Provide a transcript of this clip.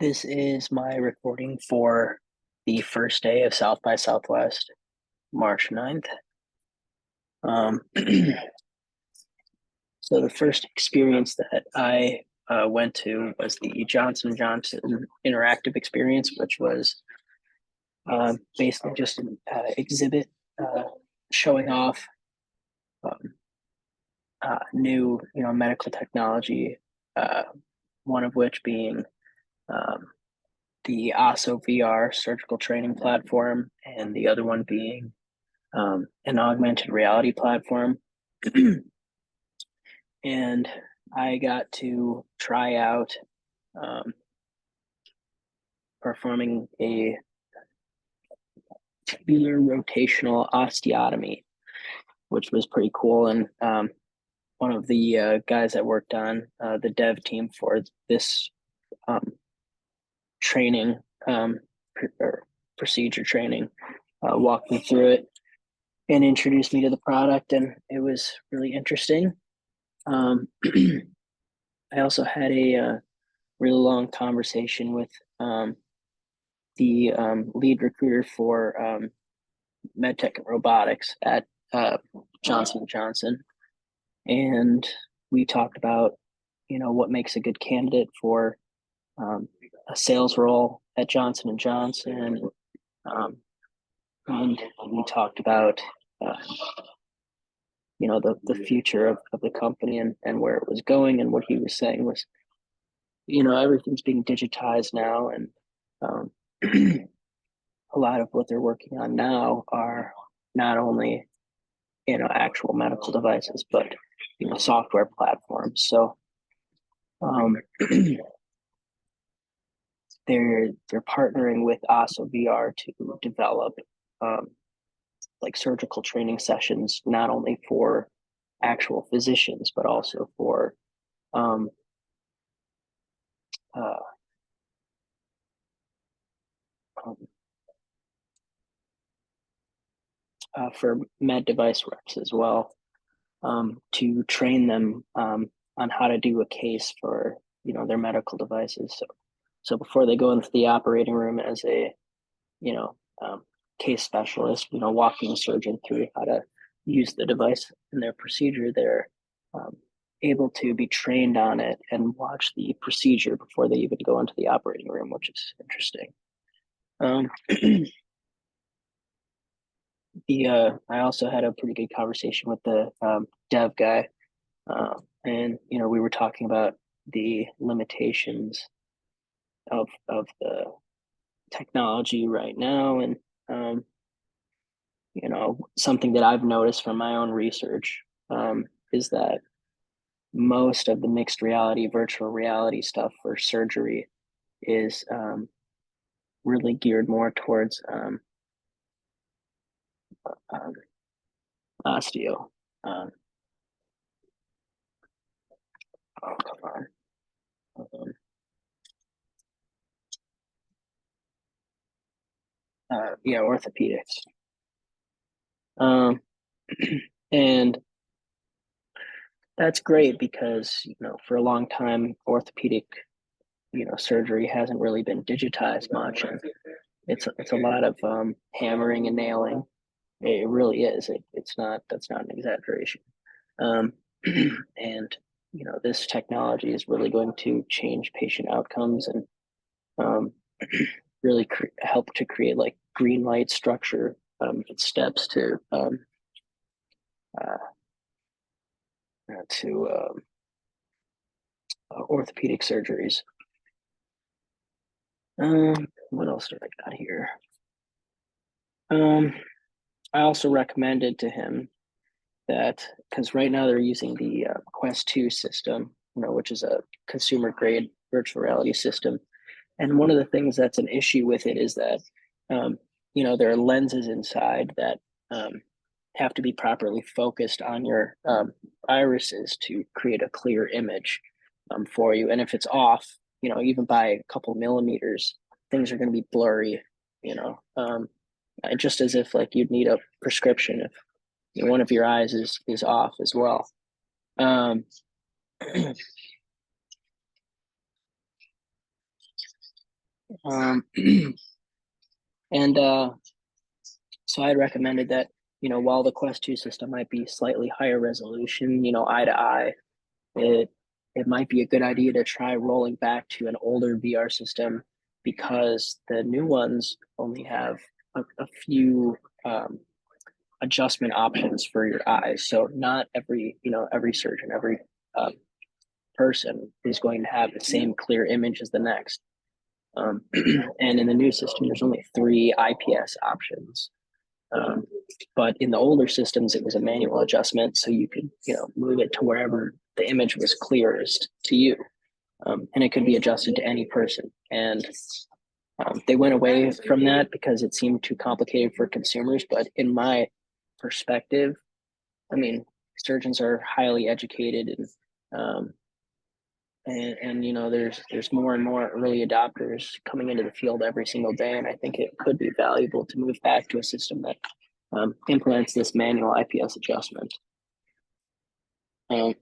This is my recording for the first day of South by Southwest, March 9th. So the first experience that I went to was the Johnson & Johnson interactive experience, which was basically just an exhibit showing off um, new, medical technology, one of which being um, the ASO VR surgical training platform, and the other one being an augmented reality platform. And I got to try out um, performing a tubular rotational osteotomy, which was pretty cool. And one of the guys that worked on the dev team for this um, training or procedure training walked me through it and introduced me to the product, and it was really interesting. Um, I also had a really long conversation with the lead recruiter for MedTech and robotics at Johnson & Johnson, and we talked about what makes a good candidate for um, a sales role at Johnson & Johnson, um, and we talked about uh, the future of the company, and where it was going. And what he was saying was, everything's being digitized now, and um, a lot of what they're working on now are not only actual medical devices, but software platforms. So um, they're partnering with ASO VR to develop um, like surgical training sessions, not only for actual physicians but also for um, uh, um, for med device reps as well, to train them on how to do a case for their medical devices. So before they go into the operating room as a you know um, case specialist, walking the surgeon through how to use the device in their procedure, they're um, able to be trained on it and watch the procedure before they even go into the operating room, which is interesting. Um, the I also had a pretty good conversation with the dev guy, and we were talking about the limitations of the technology right now, and something that I've noticed from my own research is that most of the mixed reality, virtual reality stuff for surgery is really geared more towards um, osteo. Um, oh, come on. Yeah, orthopedics. Um, and that's great because, for a long time, orthopedic, surgery hasn't really been digitized much. And it's a lot of hammering and nailing. It really is. That's not an exaggeration. Um, and this technology is really going to change patient outcomes and um, really help to create like green light structure steps uh, to orthopedic surgeries. What else do I got here? Um, I also recommended to him that, because right now they're using the Quest 2 system, which is a consumer grade virtual reality system. And one of the things that's an issue with it is that, um, there are lenses inside that have to be properly focused on your irises to create a clear image for you. And if it's off, even by a couple millimeters, things are going to be blurry, just as if like you'd need a prescription if one of your eyes is off as well. Um, Um, and so I had recommended that, while the Quest 2 system might be slightly higher resolution, eye to eye, it it might be a good idea to try rolling back to an older VR system because the new ones only have a few adjustment options for your eyes. So not every surgeon, every um, person is going to have the same clear image as the next. And in the new system, there's only three IPS options. Um, but in the older systems, it was a manual adjustment, so you could move it to wherever the image was clearest to you, and it could be adjusted to any person. And they went away from that because it seemed too complicated for consumers. But in my perspective, I mean, surgeons are highly educated, um, and there's more and more early adopters coming into the field every single day, and I think it could be valuable to move back to a system that implements this manual IPS adjustment. Um,